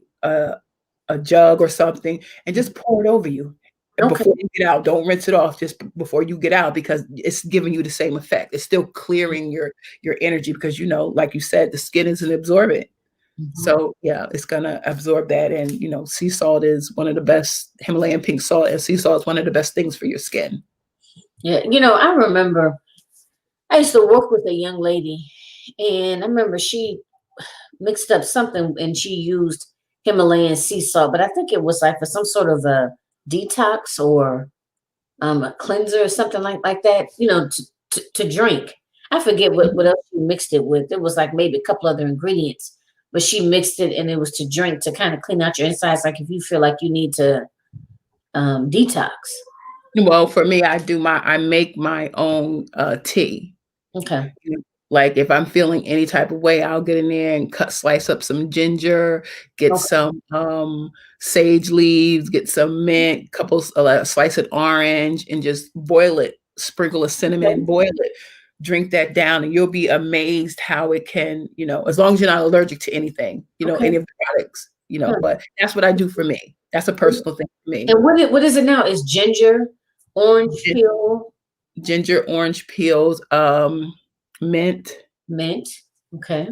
a jug or something and just pour it over you. And Okay. before you get out, don't rinse it off just before you get out, because it's giving you the same effect. It's still clearing your energy, because like you said, the skin is an absorbent. Mhm. So yeah, it's gonna absorb that. And sea salt is one of the best. Himalayan pink salt and sea salt is one of the best things for your skin. Yeah. I remember I used to work with a young lady, and I remember she mixed up something and she used Himalayan sea salt, but I think it was like for some sort of a detox or a cleanser or something like that, to drink. I forget what Mhm. else she mixed it with. It was like maybe a couple other ingredients, but she mixed it and it was to drink to kind of clean out your insides, like if you feel like you need to detox. Well, for me, I make my own tea. Okay. Like if I'm feeling any type of way, I'll get in there and slice up some ginger, get Okay. some sage leaves, get some mint, slice of orange, and just boil it. Sprinkle of cinnamon, Okay. boil it. Drink that down, and you'll be amazed how it can, as long as you're not allergic to anything, Okay. any of the products, Huh. But that's what I do for me. That's a personal thing for me. And what is it now? Is ginger, orange Gin- peel, Ginger, orange peels, mint. mint. Okay.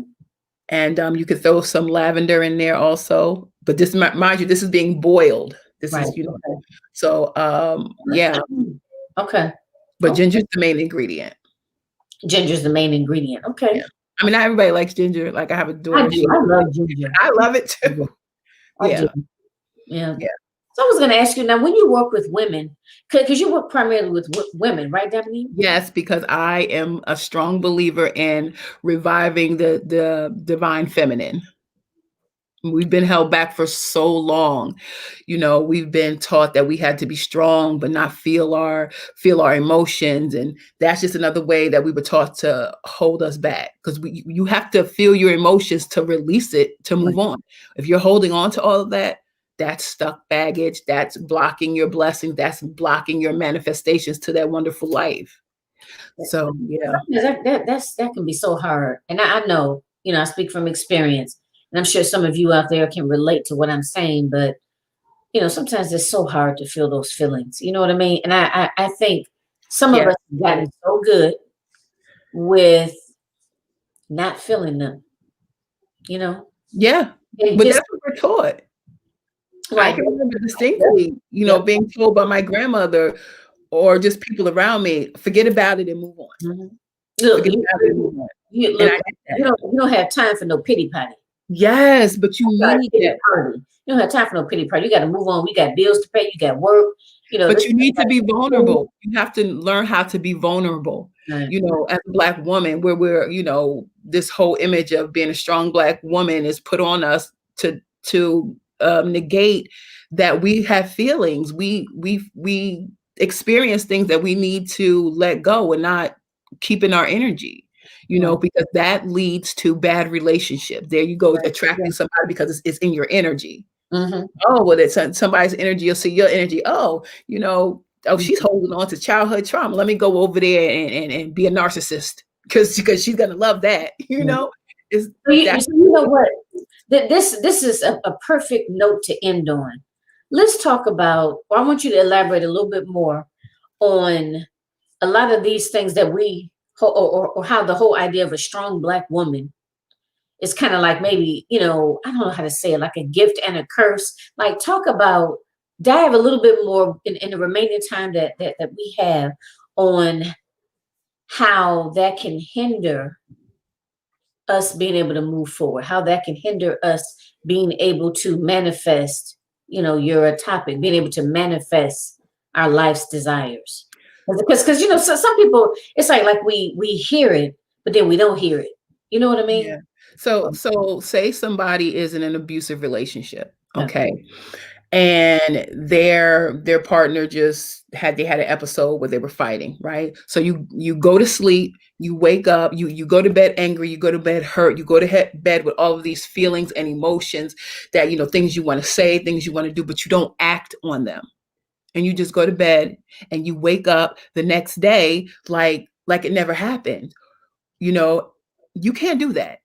And you could throw some lavender in there also. But this, mind you, this is being boiled. This Right. is, Okay. so yeah. Okay. But Oh, ginger's the main ingredient. ginger's the main ingredient. Okay. Yeah. I mean, not everybody likes ginger. Like I have a I daughter, do. she I doesn't like love it. ginger. I love it too. I do. Yeah. Yeah. Yeah. So I was going to ask you now, when you work with women, because you work primarily with women, right, Dominique? Yes, because I am a strong believer in reviving the divine feminine. We've been held back for so long. We've been taught that we had to be strong, but not feel our emotions. And that's just another way that we were taught to hold us back. Because you have to feel your emotions to release it, to Right. move on. If you're holding on to all of that, that's stuck baggage. That's blocking your blessings. That's blocking your manifestations to that wonderful life. So yeah. That can be so hard. And I know, I speak from experience, and I'm sure some of you out there can relate to what I'm saying, but sometimes it's so hard to feel those feelings. You know what I mean? And I think some of Yeah. us have gotten so good with not feeling them, you know, Yeah. and But just that's what we're taught. I right. can remember Yep. distinctly, Yep. being told by my grandmother or just people around me, "Forget about it and move on. Mhm. Look, Forget about it and move on." And I look, get that. you don't have time for no pity party. Yes, but you Got need pity that. party. You don't have time for no pity party. You got to move on. We got bills to pay. You got work. But This. you need to be vulnerable. You have to learn how to be vulnerable. Right. As a Black woman, where this whole image of being a strong Black woman is put on us to negate that we have feelings. We experience things that we need to let go and not keep in our energy. Right. Because that leads to bad relationships. There you go, Right. Yeah. attracting somebody because it's in your energy. Mm-hmm. Oh, well, it's somebody's energy. You'll see your energy. Oh, oh, she's holding on to childhood trauma. Let me go over there and be a narcissist because she's gonna love that. Is that So you know what? This is a perfect note to end on. Let's talk about, or I want you to elaborate a little bit more on a lot of these things that or how the whole idea of a strong Black woman is kind of like maybe, I don't know how to say it, like a gift and a curse. Like talk about, dive a little bit more in the remaining time that we have on how that can hinder us being able to move forward, how that can hinder us being able to manifest your topic, being able to manifest our life's desires. Because some people, it's like we hear it, but then we don't hear it. You know what I mean? Yeah. So say somebody is in an abusive relationship, Yeah. okay? And their partner just had an episode where they were fighting, right? So you go to sleep, you wake up, you go to bed angry, you go to bed hurt, you go to bed with all of these feelings and emotions that things you want to say, things you want to do, but you don't act on them. And you just go to bed and you wake up the next day like it never happened. You know, you can't do that.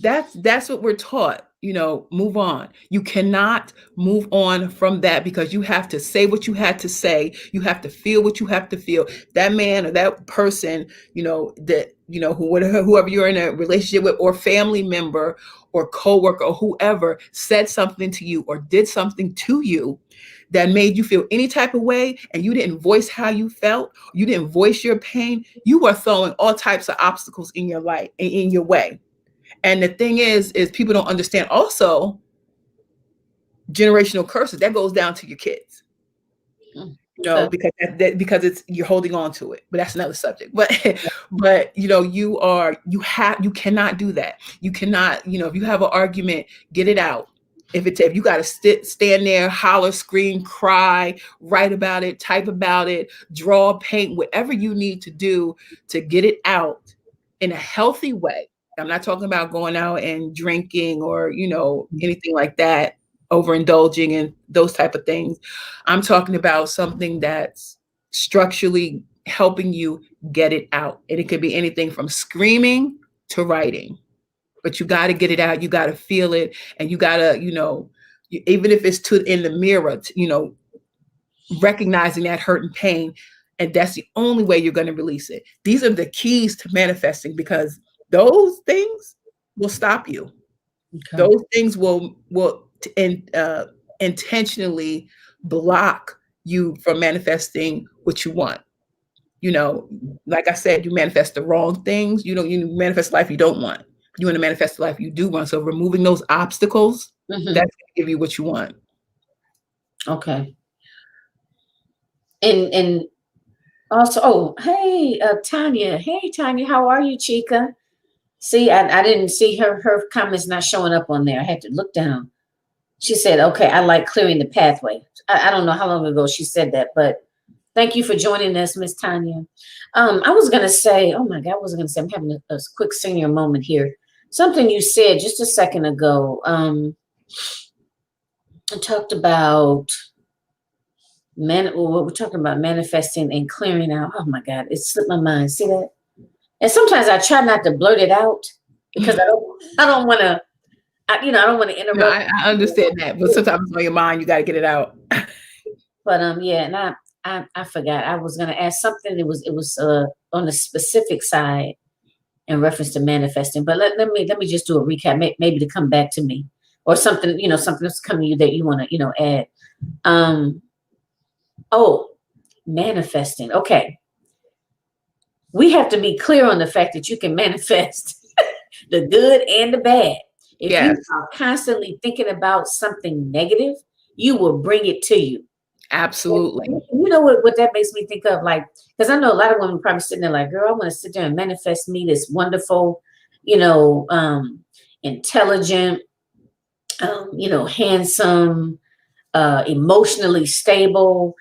That's what we're taught. Move on. You cannot move on from that because you have to say what you had to say. You have to feel what you have to feel. That man or that person, whoever you're in a relationship with, or family member or coworker or whoever said something to you or did something to you that made you feel any type of way, and you didn't voice how you felt, you didn't voice your pain, you are throwing all types of obstacles in your life, in your way. And the thing is people don't understand also generational curses that goes down to your kids. Okay. Because it's you're holding on to it, but that's another subject. But you cannot do that. You cannot, if you have an argument, get it out. If you got to stand there, holler, scream, cry, write about it, type about it, draw, paint, whatever you need to do to get it out in a healthy way. I'm not talking about going out and drinking or, anything like that, overindulging and those type of things. I'm talking about something that's structurally helping you get it out. And it could be anything from screaming to writing. But you got to get it out. You got to feel it. And you got to, even if it's in the mirror, recognizing that hurt and pain. And that's the only way you're going to release it. These are the keys to manifesting, because those things will stop you. Okay. Those things will intentionally block you from manifesting what you want. Like I said, you manifest the wrong things. You manifest life you don't want. You want to manifest the life you do want. So removing those obstacles, that's going to give you what you want. Okay. And also, hey, Tanya. Hey, Tanya, how are you, Chica? See, I didn't see her comments not showing up on there. I had to look down. She said, okay, I like clearing the pathway. I don't know how long ago she said that, but thank you for joining us, Miss Tanya. I was going to say, oh my God, I was going to say, I'm having a quick senior moment here. Something you said just a second ago. I talked about we're talking about manifesting and clearing out. Oh my God, it slipped my mind. See that? And sometimes I try not to blurt it out because I don't want to. I don't want to interrupt. No, I understand that, but sometimes on your mind, you got to get it out. But yeah, and I forgot. I was going to ask something. It was on the specific side in reference to manifesting. But let me just do a recap, maybe to come back to me, or something something that's coming to you that you want to add. Manifesting. Okay, we have to be clear on the fact that you can manifest the good and the bad. If you are constantly thinking about something negative, you will bring it to you. Absolutely. And you know what that makes me think of? Like, because I know a lot of women probably sitting there like, girl, I want to sit there and manifest me this wonderful, intelligent, handsome, emotionally stable,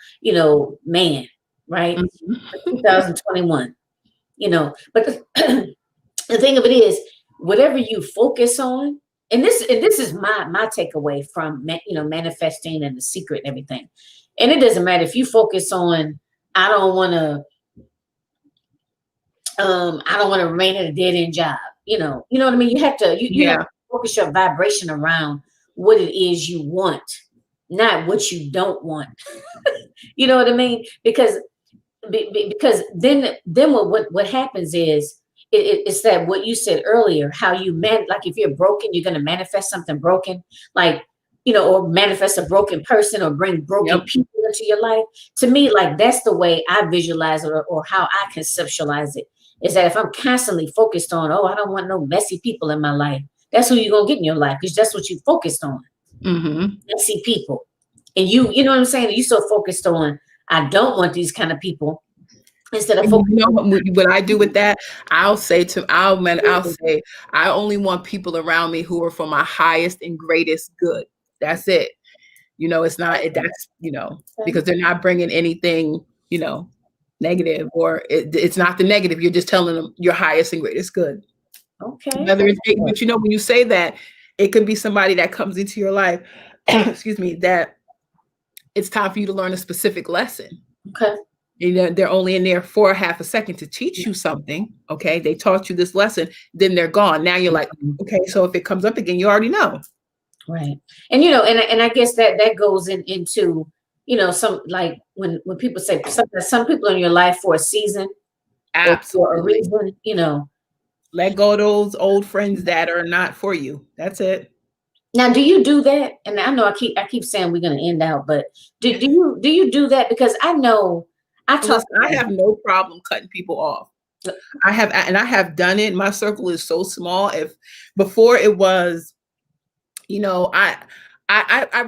man, right? 2021, but the thing of it is, whatever you focus on, and this is my takeaway from manifesting and the secret and everything. And it doesn't matter if you focus on, I don't want to remain at a dead end job. You know what I mean? You have to have to focus your vibration around what it is you want, not what you don't want. You know what I mean? Because then what happens is, it's that what you said earlier, how you like if you're broken, you're going to manifest something broken, like, or manifest a broken person or bring broken people into your life. To me, like, that's the way I visualize it, or how I conceptualize it, is that if I'm constantly focused on, I don't want no messy people in my life, that's who you're going to get in your life, because that's what you focused on. Messy messy people. And you know what I'm saying? You so focused on, I don't want these kind of people instead of And you focusing know on, what I do with that? I'll say I only want people around me who are for my highest and greatest good. That's it. It's not that's because they're not bringing anything negative, or it's not the negative. You're just telling them your highest and greatest good. okay. Whether it's, but when you say that, it could be somebody that comes into your life, excuse me, that it's time for you to learn a specific lesson. Okay. They're only in there for a half a second to teach you something. Okay, they taught you this lesson, then they're gone. Now you're like, okay, so if it comes up again, you already know. Right. And and I guess that goes into, some, like, when people say some people in your life for a season or for a Absolutely. reason. Let go of those old friends that are not for you. That's it. Now, do you do that? And I know I keep saying we're gonna end out, but do you do that? Because I know I talk Listen, I have no problem cutting people off. I have done it. My circle is so small. If before it was, I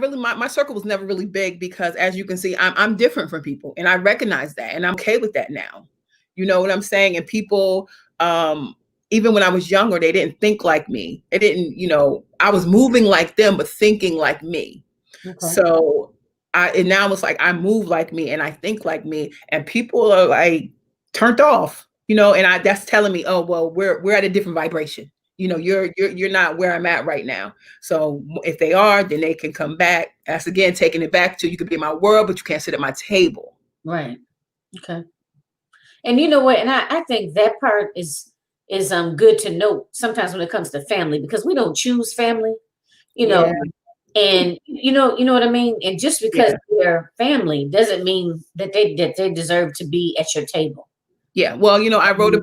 really my circle was never really big because, as you can see, I'm different from people, and I recognize that, and I'm okay with that now. You know what I'm saying? And people, even when I was younger, they didn't think like me. They didn't, I was moving like them, but thinking like me. Okay. So and now it's like I move like me and I think like me, and people are like turned off, and that's telling me, oh well, we're at a different vibration. You're not where I'm at right now. So if they are, then they can come back. That's again taking it back to, you could be in my world, but you can't sit at my table. Right. Okay. And you know what? And I think that part is good to note sometimes when it comes to family, because we don't choose family, you know, Yeah, and you know what I mean? And just because yeah. they're family doesn't mean that they deserve to be at your table. Yeah, well, I wrote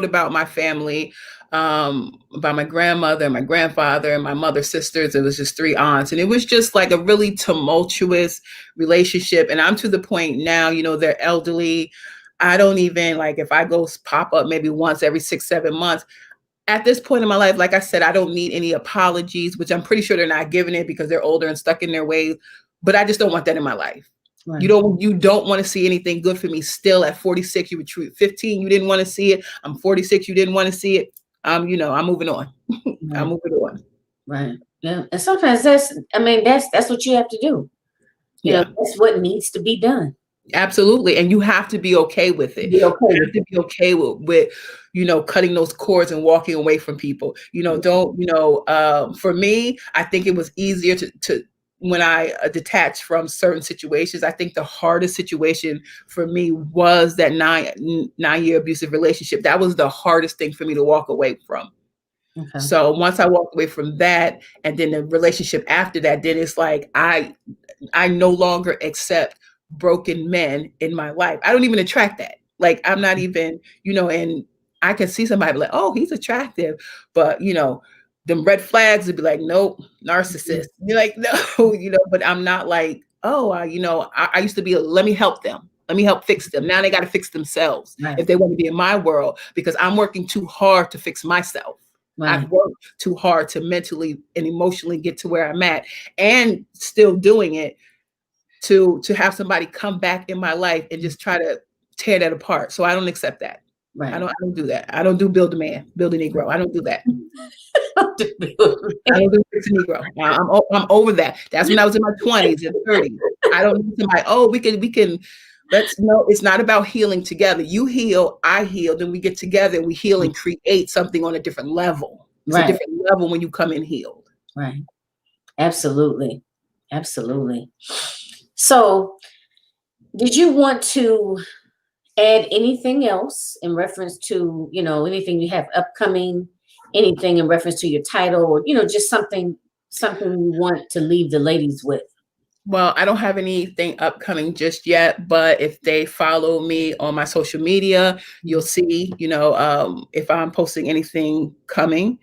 about my family, about my grandmother and my grandfather and my mother's sisters. It was just three aunts, and it was just like a really tumultuous relationship. And I'm to the point now, they're elderly. I don't even, like, if I go pop up maybe once every 6, 7 months. At this point in my life, like I said, I don't need any apologies, which I'm pretty sure they're not giving it because they're older and stuck in their ways. But I just don't want that in my life. Right. You don't want to see anything good for me still at 46. You were 15, you didn't want to see it. I'm 46, you didn't want to see it. I'm moving on. I'm Right. moving on. Right. Yeah. And sometimes that's what you have to do. Yeah, That's what needs to be done. absolutely. And you have to be okay with it. Be okay You have with to it. be okay with cutting those cords and walking away from people. Don't, for me, I think it was easier to when I detached from certain situations. I think the hardest situation for me was that 9-year abusive relationship. That was the hardest thing for me to walk away from. Okay. So once I walked away from that, and then the relationship after that, then it's like I no longer accept broken men in my life. I don't even attract that. Like, I'm not even, and I can see somebody like, oh, he's attractive, but them red flags would be like, nope, narcissist. You're like, no, but I'm not like, oh, I used to be, let me help them. Let me help fix them. Now they got to fix themselves Right. if they want to be in my world, because I'm working too hard to fix myself. Right. I've worked too hard to mentally and emotionally get to where I'm at, and still doing it to have somebody come back in my life and just try to tear that apart. So I don't accept that. I Right. don't do that. I don't do build a man, build a Negro. I don't do that. I Right. don't do fix a Negro. I'm over that. That's when I was in my 20s and 30s. I don't need somebody, oh, we can let's no, it's not about healing together. You heal, I heal, then we get together and we heal and create something on a different level. It's a Right. different level when you come in healed. Right. Absolutely. Absolutely. So, did you want to add anything else in reference to, anything you have upcoming, anything in reference to your title, or, just something you want to leave the ladies with? Well, I don't have anything upcoming just yet, but if they follow me on my social media, you'll see, if I'm posting anything coming.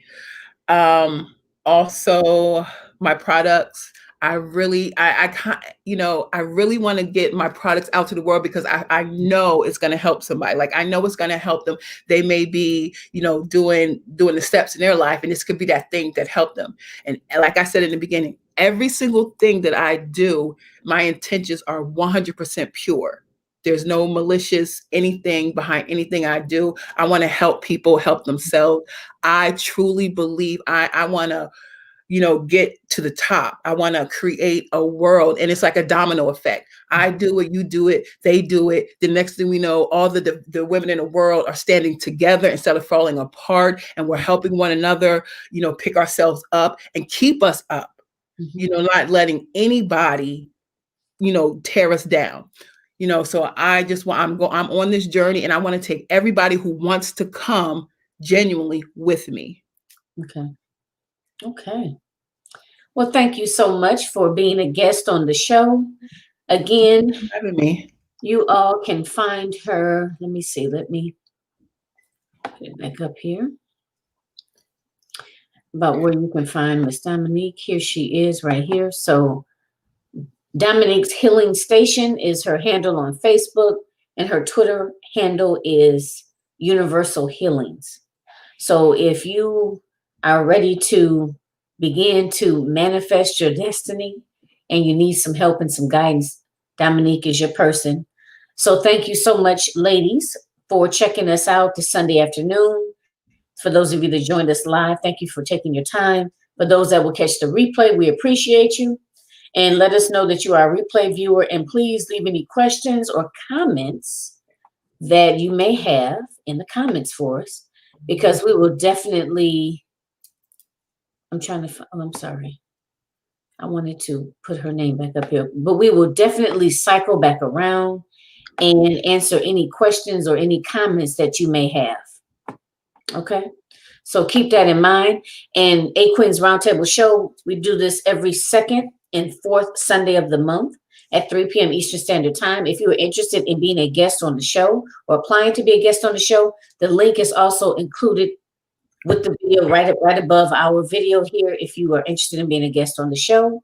Um, Also, my products. I really, I can't, I really want to get my products out to the world because I know it's going to help somebody. Like, I know it's going to help them. They may be, doing the steps in their life, and this could be that thing that helped them. And like I said in the beginning, every single thing that I do, my intentions are 100% pure. There's no malicious anything behind anything I do. I want to help people help themselves. I truly believe I want to, get to the top. I want to create a world, and it's like a domino effect. I do it, you do it, they do it. The next thing we know, all the women in the world are standing together instead of falling apart, and we're helping one another, pick ourselves up and keep us up. Not letting anybody, tear us down. So I just want I'm on this journey, and I want to take everybody who wants to come genuinely with me. Okay. Well, thank you so much for being a guest on the show. Again, Having me. You all can find her. Let me see. Let me put it back up here. About where you can find Miss Dominique. Here she is right here. So Dominique's Healing Station is her handle on Facebook, and her Twitter handle is Universal Healings. So if you are ready to begin to manifest your destiny and you need some help and some guidance, Dominique is your person. So thank you so much, ladies, for checking us out this Sunday afternoon. For those of you that joined us live, thank you for taking your time. For those that will catch the replay, we appreciate you. And let us know that you are a replay viewer. And please leave any questions or comments that you may have in the comments for us, because we will definitely, I'm sorry. I wanted to put her name back up here, but we will definitely cycle back around and answer any questions or any comments that you may have. Okay. So keep that in mind. And A Queen's Roundtable Show, we do this every second and fourth Sunday of the month at 3 p.m. Eastern Standard Time. If you are interested in being a guest on the show or applying to be a guest on the show, the link is also included with the video right above our video here. If you are interested in being a guest on the show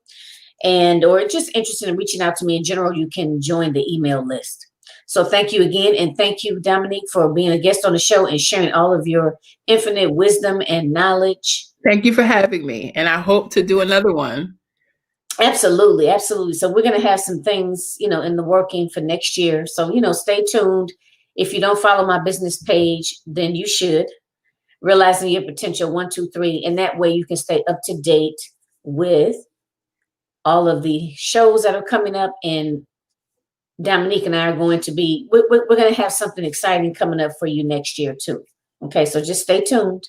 or just interested in reaching out to me in general, you can join the email list. So thank you again. And thank you, Dominique, for being a guest on the show and sharing all of your infinite wisdom and knowledge. Thank you for having me. And I hope to do another one. Absolutely. Absolutely. So we're going to have some things, in the working for next year. So, stay tuned. If you don't follow my business page, then you should. Realizing Your Potential 1, 2, 3. And that way you can stay up to date with all of the shows that are coming up. And Dominique and I are going to be, we're going to have something exciting coming up for you next year too. Okay, so just stay tuned.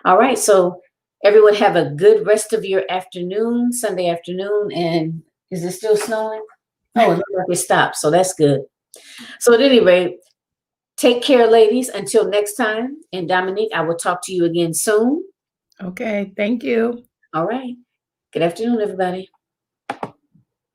All right, so everyone have a good rest of your afternoon, Sunday afternoon. And is it still snowing? Oh, it looks like it stopped, so that's good. So at any rate, take care, ladies, until next time. And Dominique, I will talk to you again soon. Okay, thank you. All right. Good afternoon, everybody.